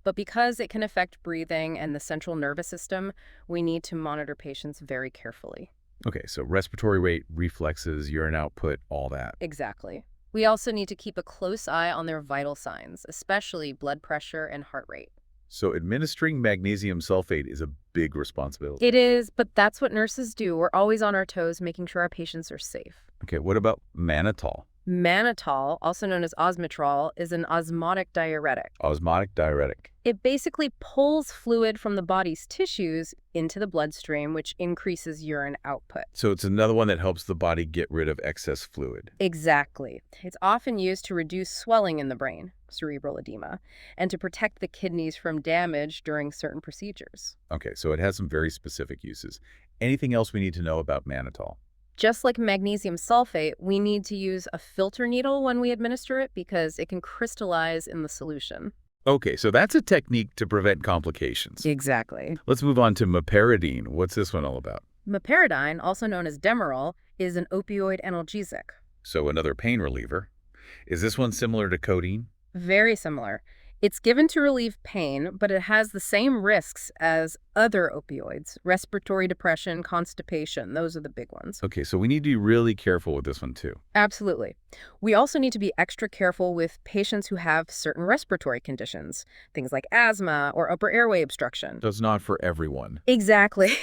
but because it can affect breathing and the central nervous system, we need to monitor patients very carefully. Okay, so respiratory rate, reflexes, urine output, all that. Exactly. We also need to keep a close eye on their vital signs, especially blood pressure and heart rate. So administering magnesium sulfate is a big responsibility. It is, but that's what nurses do. We're always on our toes, making sure our patients are safe. Okay, what about mannitol? Mannitol, also known as osmotrol, is an osmotic diuretic. Osmotic diuretic. It basically pulls fluid from the body's tissues into the bloodstream, which increases urine output. So it's another one that helps the body get rid of excess fluid. Exactly. It's often used to reduce swelling in the brain, cerebral edema, and to protect the kidneys from damage during certain procedures. Okay, so it has some very specific uses. Anything else we need to know about mannitol? Just like magnesium sulfate, we need to use a filter needle when we administer it because it can crystallize in the solution. Okay, so that's a technique to prevent complications. Exactly. Let's move on to meperidine. What's this one all about? Meperidine, also known as Demerol, is an opioid analgesic. So another pain reliever. Is this one similar to codeine? Very similar. It's given to relieve pain, but it has the same risks as other opioids. Respiratory depression, constipation, those are the big ones. Okay, so we need to be really careful with this one too. Absolutely. We also need to be extra careful with patients who have certain respiratory conditions, things like asthma or upper airway obstruction. So it's not for everyone. Exactly.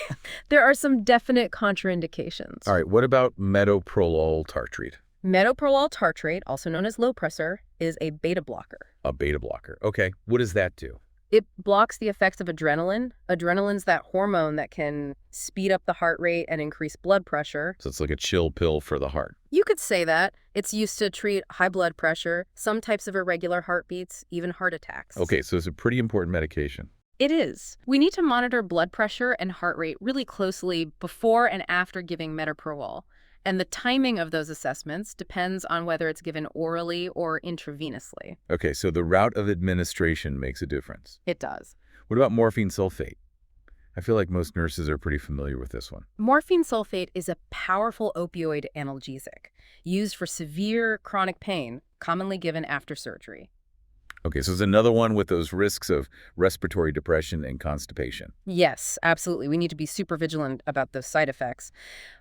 There are some definite contraindications. All right, what about metoprolol tartrate? Metoprolol tartrate, also known as Lopressor, is a beta blocker. A beta blocker. Okay, what does that do? It blocks the effects of adrenaline. Adrenaline's that hormone that can speed up the heart rate and increase blood pressure. So it's like a chill pill for the heart. You could say that. It's used to treat high blood pressure, some types of irregular heartbeats, even heart attacks. Okay, so it's a pretty important medication. It is. We need to monitor blood pressure and heart rate really closely before and after giving metoprolol. And the timing of those assessments depends on whether it's given orally or intravenously. Okay, so the route of administration makes a difference. It does. What about morphine sulfate? I feel like most nurses are pretty familiar with this one. Morphine sulfate is a powerful opioid analgesic used for severe chronic pain, commonly given after surgery. Okay, so it's another one with those risks of respiratory depression and constipation. Yes, absolutely. We need to be super vigilant about those side effects.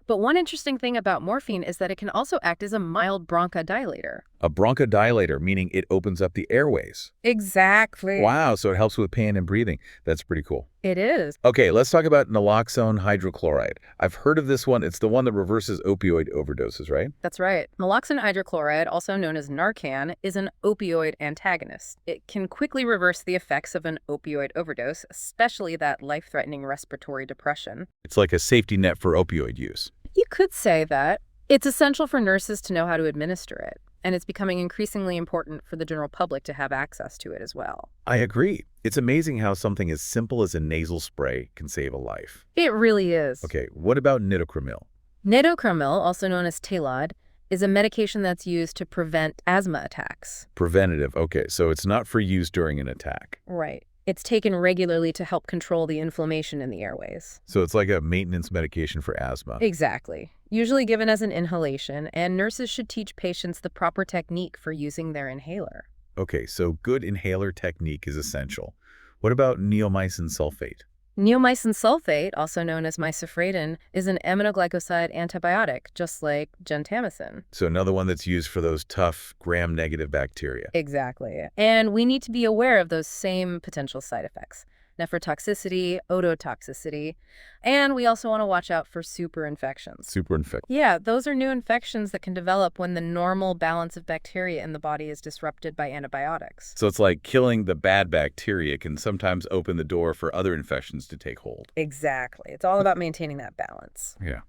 But one interesting thing about morphine is that it can also act as a mild bronchodilator. A bronchodilator, meaning it opens up the airways. Exactly. Wow, so it helps with pain and breathing. That's pretty cool. It is. Okay, let's talk about naloxone hydrochloride. I've heard of this one. It's the one that reverses opioid overdoses, right? That's right. Naloxone hydrochloride, also known as Narcan, is an opioid antagonist. It can quickly reverse the effects of an opioid overdose, especially that life-threatening respiratory depression. It's like a safety net for opioid use. You could say that. It's essential for nurses to know how to administer it, and it's becoming increasingly important for the general public to have access to it as well. I agree. It's amazing how something as simple as a nasal spray can save a life. It really is. Okay, what about nitocramil? Nitocramil, also known as Tayloid, is a medication that's used to prevent asthma attacks. Preventative. Okay, so it's not for use during an attack. Right. It's taken regularly to help control the inflammation in the airways. So it's like a maintenance medication for asthma. Exactly. Usually given as an inhalation, and nurses should teach patients the proper technique for using their inhaler. Okay, so good inhaler technique is essential. What about neomycin sulfate? Neomycin sulfate, also known as misafredin, is an aminoglycoside antibiotic, just like gentamicin. So another one that's used for those tough gram-negative bacteria. Exactly. And we need to be aware of those same potential side effects: nephrotoxicity, ototoxicity, and we also want to watch out for superinfections. Superinfect. Yeah, those are new infections that can develop when the normal balance of bacteria in the body is disrupted by antibiotics. So it's like killing the bad bacteria can sometimes open the door for other infections to take hold. Exactly. It's all about maintaining that balance. Yeah.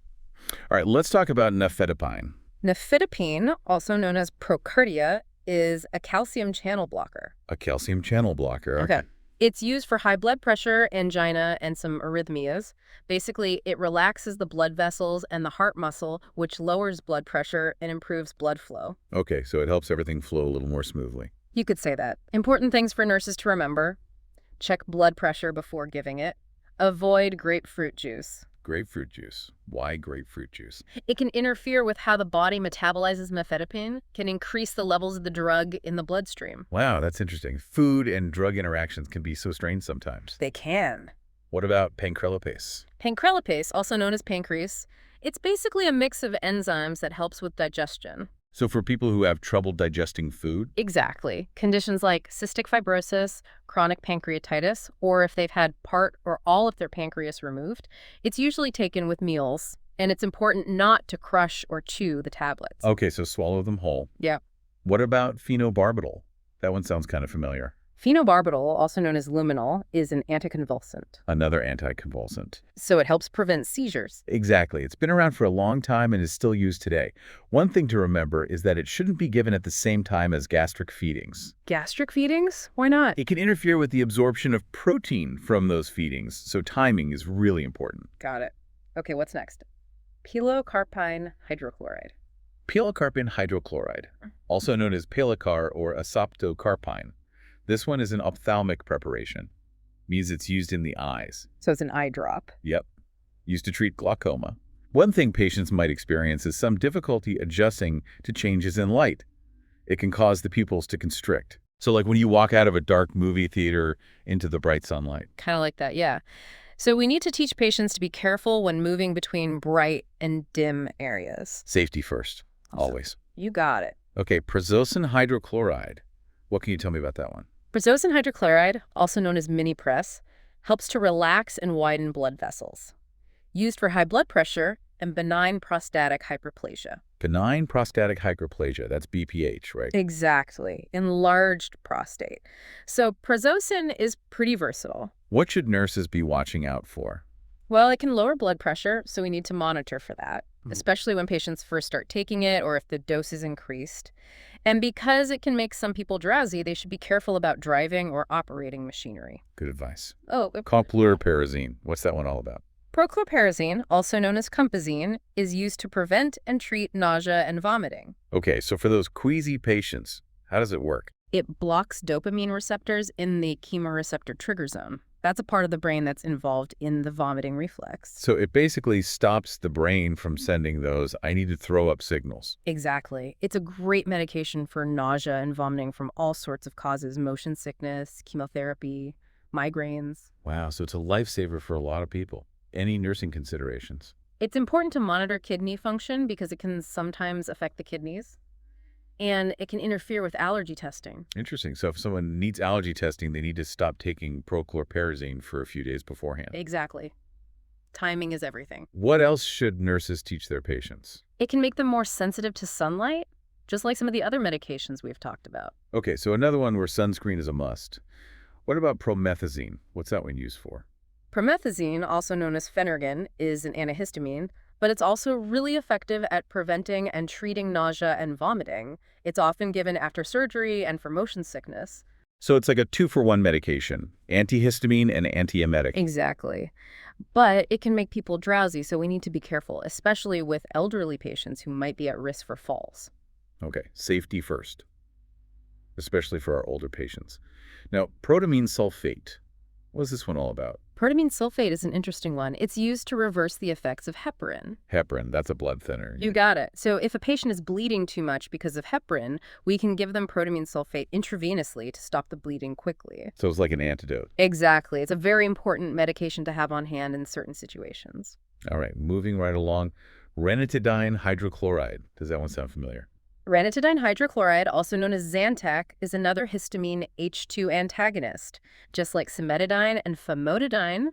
All right, let's talk about nifedipine. Nifedipine, also known as Procardia, is a calcium channel blocker. A calcium channel blocker. Okay. It's used for high blood pressure, angina, and some arrhythmias. Basically, it relaxes the blood vessels and the heart muscle, which lowers blood pressure and improves blood flow. Okay, so it helps everything flow a little more smoothly. You could say that. Important things for nurses to remember: check blood pressure before giving it. Avoid grapefruit juice. Grapefruit juice. Why grapefruit juice? It can interfere with how the body metabolizes nifedipine, can increase the levels of the drug in the bloodstream. Wow, that's interesting. Food and drug interactions can be so strange sometimes. They can. What about pancrelipase? Pancrelipase, also known as pancreas, it's basically a mix of enzymes that helps with digestion. So for people who have trouble digesting food? Exactly. Conditions like cystic fibrosis, chronic pancreatitis, or if they've had part or all of their pancreas removed, it's usually taken with meals, and it's important not to crush or chew the tablets. Okay, so swallow them whole. Yeah. What about phenobarbital? That one sounds kind of familiar. Phenobarbital, also known as luminol, is an anticonvulsant. Another anticonvulsant. So it helps prevent seizures. Exactly. It's been around for a long time and is still used today. One thing to remember is that it shouldn't be given at the same time as gastric feedings. Gastric feedings? Why not? It can interfere with the absorption of protein from those feedings, so timing is really important. Got it. Okay, what's next? Pilocarpine hydrochloride. Pilocarpine hydrochloride, also known as Palicar or asoptocarpine. This one is an ophthalmic preparation. Means it's used in the eyes. So it's an eye drop. Yep. Used to treat glaucoma. One thing patients might experience is some difficulty adjusting to changes in light. It can cause the pupils to constrict. So like when you walk out of a dark movie theater into the bright sunlight. Kind of like that, yeah. So we need to teach patients to be careful when moving between bright and dim areas. Safety first, always. You got it. Okay, prazosin hydrochloride. What can you tell me about that one? Prazosin hydrochloride, also known as mini-press, helps to relax and widen blood vessels. Used for high blood pressure and benign prostatic hyperplasia. Benign prostatic hyperplasia, that's BPH, right? Exactly. Enlarged prostate. So prazosin is pretty versatile. What should nurses be watching out for? Well, it can lower blood pressure, so we need to monitor for that, especially when patients first start taking it or if the dose is increased. And because it can make some people drowsy, they should be careful about driving or operating machinery. Good advice. Oh, Chlorperazine. What's that one all about? prochlorperazine, also known as compazine, is used to prevent and treat nausea and vomiting. Okay, so for those queasy patients, how does it work? It blocks dopamine receptors in the chemoreceptor trigger zone. That's a part of the brain that's involved in the vomiting reflex. So it basically stops the brain from sending those I need to throw up signals. Exactly. It's a great medication for nausea and vomiting from all sorts of causes: motion sickness, chemotherapy, migraines. Wow, so it's a lifesaver for a lot of people. Any nursing considerations? It's important to monitor kidney function because it can sometimes affect the kidneys, and it can interfere with allergy testing. Interesting. So if someone needs allergy testing, they need to stop taking prochlorperazine for a few days beforehand. Exactly. Timing is everything. What else should nurses teach their patients? It can make them more sensitive to sunlight, just like some of the other medications we've talked about. Okay, so another one where sunscreen is a must. What about promethazine? What's that one used for? Promethazine, also known as Phenergan, is an antihistamine, but it's also really effective at preventing and treating nausea and vomiting. It's often given after surgery and for motion sickness. So it's like a 2-for-1 medication, antihistamine and antiemetic. Exactly. But it can make people drowsy, so we need to be careful, especially with elderly patients who might be at risk for falls. Okay, safety first, especially for our older patients. Now, protamine sulfate. What's this one all about? Protamine sulfate is an interesting one. It's used to reverse the effects of heparin. Heparin, that's a blood thinner. You got it. So if a patient is bleeding too much because of heparin, we can give them protamine sulfate intravenously to stop the bleeding quickly. So it's like an antidote. Exactly. It's a very important medication to have on hand in certain situations. All right, moving right along. Ranitidine hydrochloride. Does that one sound familiar? Ranitidine hydrochloride, also known as Zantac, is another histamine H2 antagonist. Just like cimetidine and famotidine,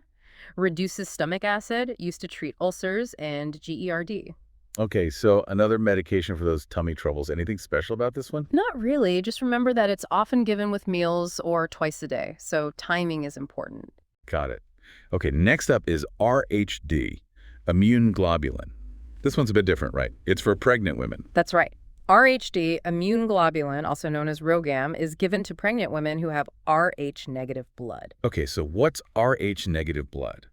reduces stomach acid, used to treat ulcers and GERD. Okay, so another medication for those tummy troubles. Anything special about this one? Not really. Just remember that it's often given with meals or twice a day, so timing is important. Got it. Okay, next up is RHD, immune globulin. This one's a bit different, right? It's for pregnant women. That's right. RHD, immune globulin, also known as RhoGAM, is given to pregnant women who have Rh-negative blood. Okay, so what's Rh-negative blood?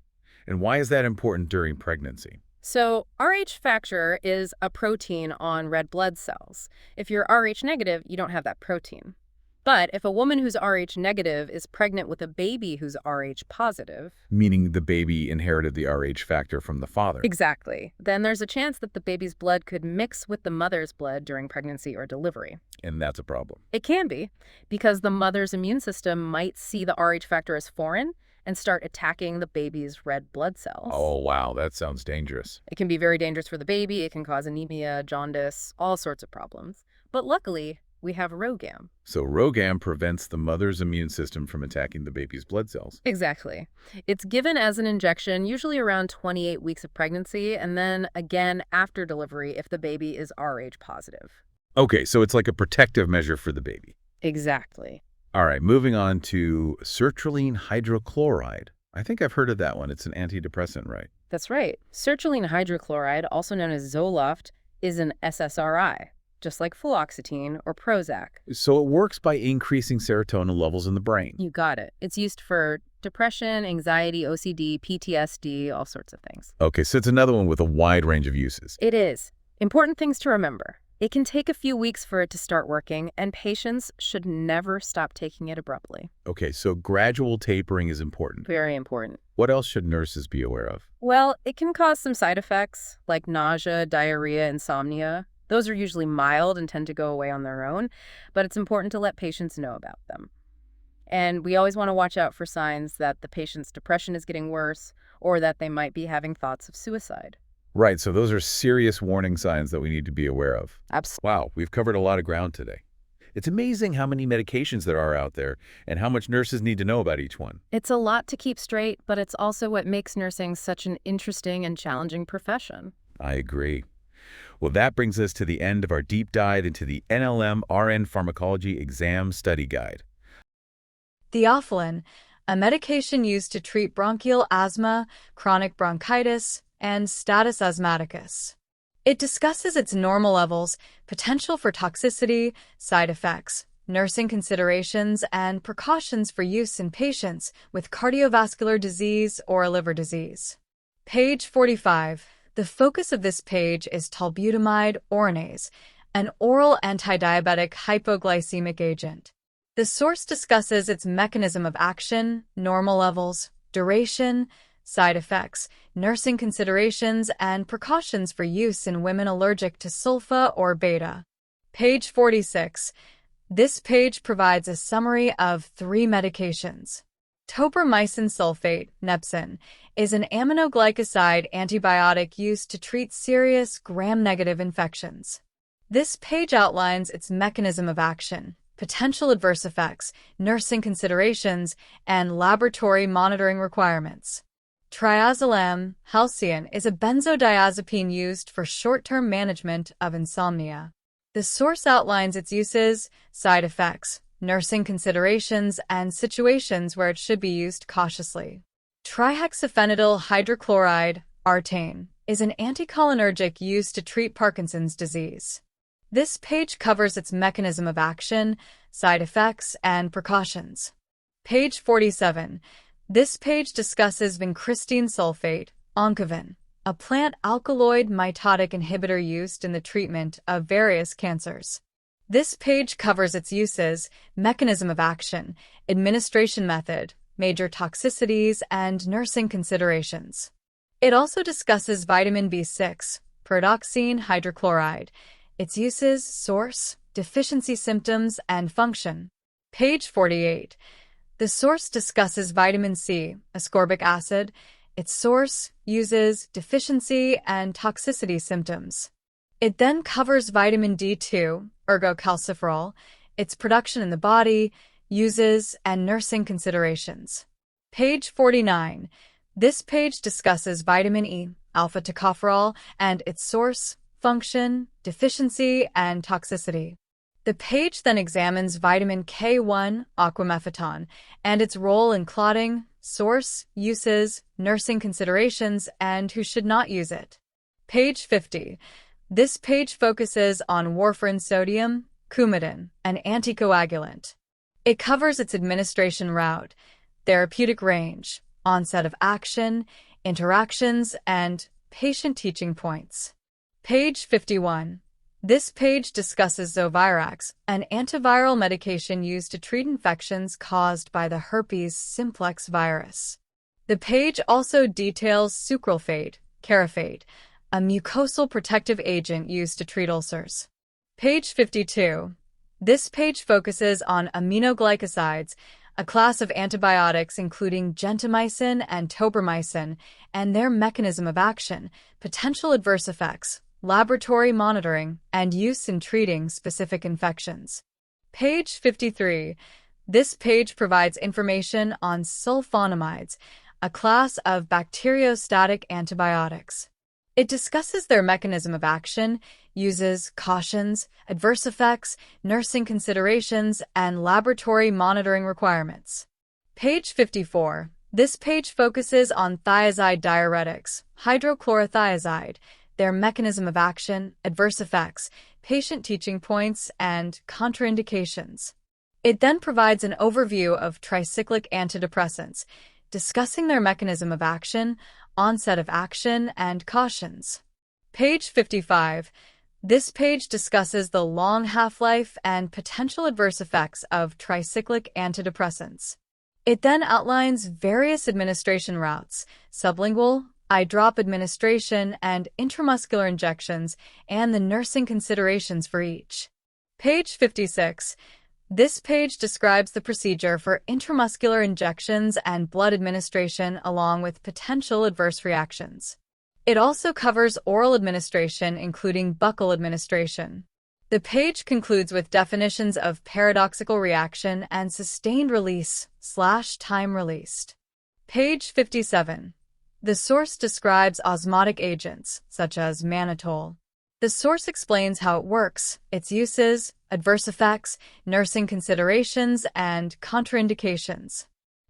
And why is that important during pregnancy? So Rh factor is a protein on red blood cells. If you're Rh-negative, you don't have that protein. But if a woman who's Rh-negative is pregnant with a baby who's Rh-positive... Meaning the baby inherited the Rh factor from the father. Exactly. Then there's a chance that the baby's blood could mix with the mother's blood during pregnancy or delivery. And that's a problem. It can be, because the mother's immune system might see the Rh factor as foreign and start attacking the baby's red blood cells. Oh, wow, that sounds dangerous. It can be very dangerous for the baby. It can cause anemia, jaundice, all sorts of problems. But luckily, we have RhoGAM. So RhoGAM prevents the mother's immune system from attacking the baby's blood cells. Exactly. It's given as an injection, usually around 28 weeks of pregnancy, and then again after delivery if the baby is Rh positive. Okay, so it's like a protective measure for the baby. Exactly. All right, moving on to sertraline hydrochloride. I think I've heard of that one. It's an antidepressant, right? That's right. Sertraline hydrochloride, also known as Zoloft, is an SSRI, just like fluoxetine or Prozac. So it works by increasing serotonin levels in the brain. You got it. It's used for depression, anxiety, OCD, PTSD, all sorts of things. Okay, so it's another one with a wide range of uses. It is. Important things to remember. It can take a few weeks for it to start working, and patients should never stop taking it abruptly. Okay, so gradual tapering is important. Very important. What else should nurses be aware of? Well, it can cause some side effects like nausea, diarrhea, insomnia. Those are usually mild and tend to go away on their own, but it's important to let patients know about them. And we always want to watch out for signs that the patient's depression is getting worse or that they might be having thoughts of suicide. Right, so those are serious warning signs that we need to be aware of. Absolutely. Wow, we've covered a lot of ground today. It's amazing how many medications there are out there and how much nurses need to know about each one. It's a lot to keep straight, but it's also what makes nursing such an interesting and challenging profession. I agree. Well, that brings us to the end of our deep dive into the NLM RN Pharmacology Exam Study Guide. Theophylline, a medication used to treat bronchial asthma, chronic bronchitis, and status asthmaticus. It discusses its normal levels, potential for toxicity, side effects, nursing considerations, and precautions for use in patients with cardiovascular disease or liver disease. Page 45. The focus of this page is tolbutamide oronase, an oral antidiabetic hypoglycemic agent. The source discusses its mechanism of action, normal levels, duration, side effects, nursing considerations, and precautions for use in women allergic to sulfa or beta. Page 46. This page provides a summary of 3 medications. Tobramycin sulfate, Nepsin, is an aminoglycoside antibiotic used to treat serious gram-negative infections. This page outlines its mechanism of action, potential adverse effects, nursing considerations, and laboratory monitoring requirements. Triazolam halcyon is a benzodiazepine used for short-term management of insomnia. The source outlines its uses, side effects, nursing considerations, and situations where it should be used cautiously. Trihexyphenidyl hydrochloride, Artane, is an anticholinergic used to treat Parkinson's disease. This page covers its mechanism of action, side effects, and precautions. Page 47. This page discusses vincristine sulfate, Oncovin, a plant alkaloid mitotic inhibitor used in the treatment of various cancers. This page covers its uses, mechanism of action, administration method, major toxicities, and nursing considerations. It also discusses vitamin B6, pyridoxine hydrochloride, its uses, source, deficiency symptoms, and function. Page 48. The source discusses vitamin C, ascorbic acid, its source, uses, deficiency, and toxicity symptoms. It then covers vitamin D2, ergocalciferol, its production in the body, uses, and nursing considerations. Page 49. This page discusses vitamin E, alpha-tocopherol, and its source, function, deficiency, and toxicity. The page then examines vitamin K1, aquamephaton, and its role in clotting, source, uses, nursing considerations, and who should not use it. Page 50. This page focuses on warfarin sodium, Coumadin, an anticoagulant. It covers its administration route, therapeutic range, onset of action, interactions, and patient teaching points. Page 51. This page discusses Zovirax, an antiviral medication used to treat infections caused by the herpes simplex virus. The page also details sucralfate, carafate, a mucosal protective agent used to treat ulcers. Page 52. This page focuses on aminoglycosides, a class of antibiotics including gentamicin and tobramycin, and their mechanism of action, potential adverse effects, laboratory monitoring, and use in treating specific infections. Page 53. This page provides information on sulfonamides, a class of bacteriostatic antibiotics. It discusses their mechanism of action, uses, cautions, adverse effects, nursing considerations, and laboratory monitoring requirements. Page 54. This page focuses on thiazide diuretics, hydrochlorothiazide, their mechanism of action, adverse effects, patient teaching points, and contraindications. It then provides an overview of tricyclic antidepressants, discussing their mechanism of action, onset of action, and cautions. Page 55. This page discusses the long half-life and potential adverse effects of tricyclic antidepressants. It then outlines various administration routes, sublingual, eye drop administration, and intramuscular injections, and the nursing considerations for each. Page 56. This page describes the procedure for intramuscular injections and blood administration along with potential adverse reactions. It also covers oral administration, including buccal administration. The page concludes with definitions of paradoxical reaction and sustained release / time released. Page 57. The source describes osmotic agents, such as mannitol. The source explains how it works, its uses, adverse effects, nursing considerations, and contraindications.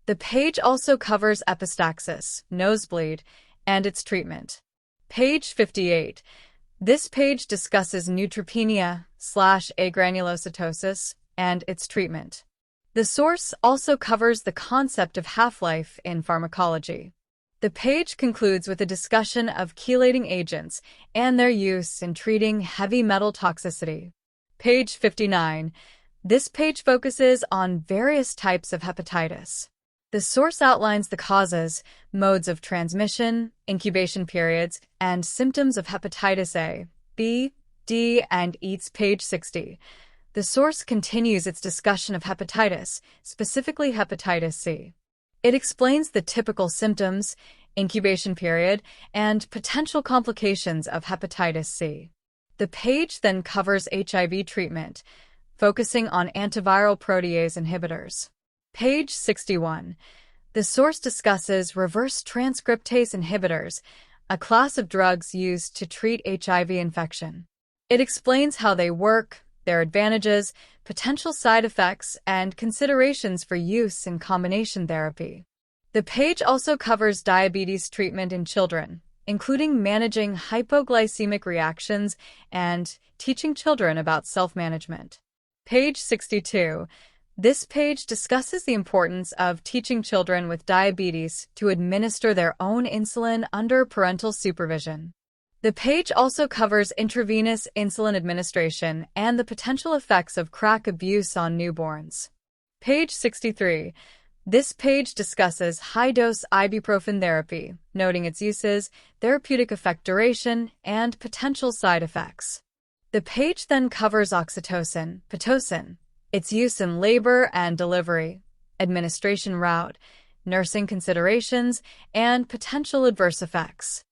The page also covers epistaxis, nosebleed, and its treatment. Page 58. This page discusses neutropenia / agranulocytosis and its treatment. The source also covers the concept of half-life in pharmacology. The page concludes with a discussion of chelating agents and their use in treating heavy metal toxicity. Page 59. This page focuses on various types of hepatitis. The source outlines the causes, modes of transmission, incubation periods, and symptoms of hepatitis A, B, D, and EATS. Page 60. The source continues its discussion of hepatitis, specifically hepatitis C. It explains the typical symptoms, incubation period, and potential complications of hepatitis C. The page then covers HIV treatment, focusing on antiviral protease inhibitors. Page 61. The source discusses reverse transcriptase inhibitors, a class of drugs used to treat HIV infection. It explains how they work, their advantages, potential side effects, and considerations for use in combination therapy. The page also covers diabetes treatment in children, including managing hypoglycemic reactions and teaching children about self-management. Page 62. This page discusses the importance of teaching children with diabetes to administer their own insulin under parental supervision. The page also covers intravenous insulin administration and the potential effects of crack abuse on newborns. Page 63. This page discusses high-dose ibuprofen therapy, noting its uses, therapeutic effect duration, and potential side effects. The page then covers oxytocin, Pitocin, its use in labor and delivery, administration route, nursing considerations, and potential adverse effects.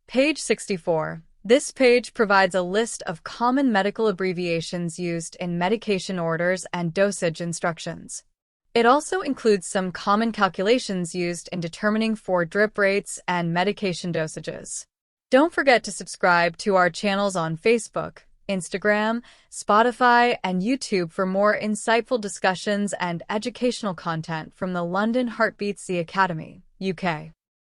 Page 64. This page provides a list of common medical abbreviations used in medication orders and dosage instructions. It also includes some common calculations used in determining drip rates and medication dosages. Don't forget to subscribe to our channels on Facebook, Instagram, Spotify, and YouTube for more insightful discussions and educational content from the London HeartbeatsZ Academy, UK.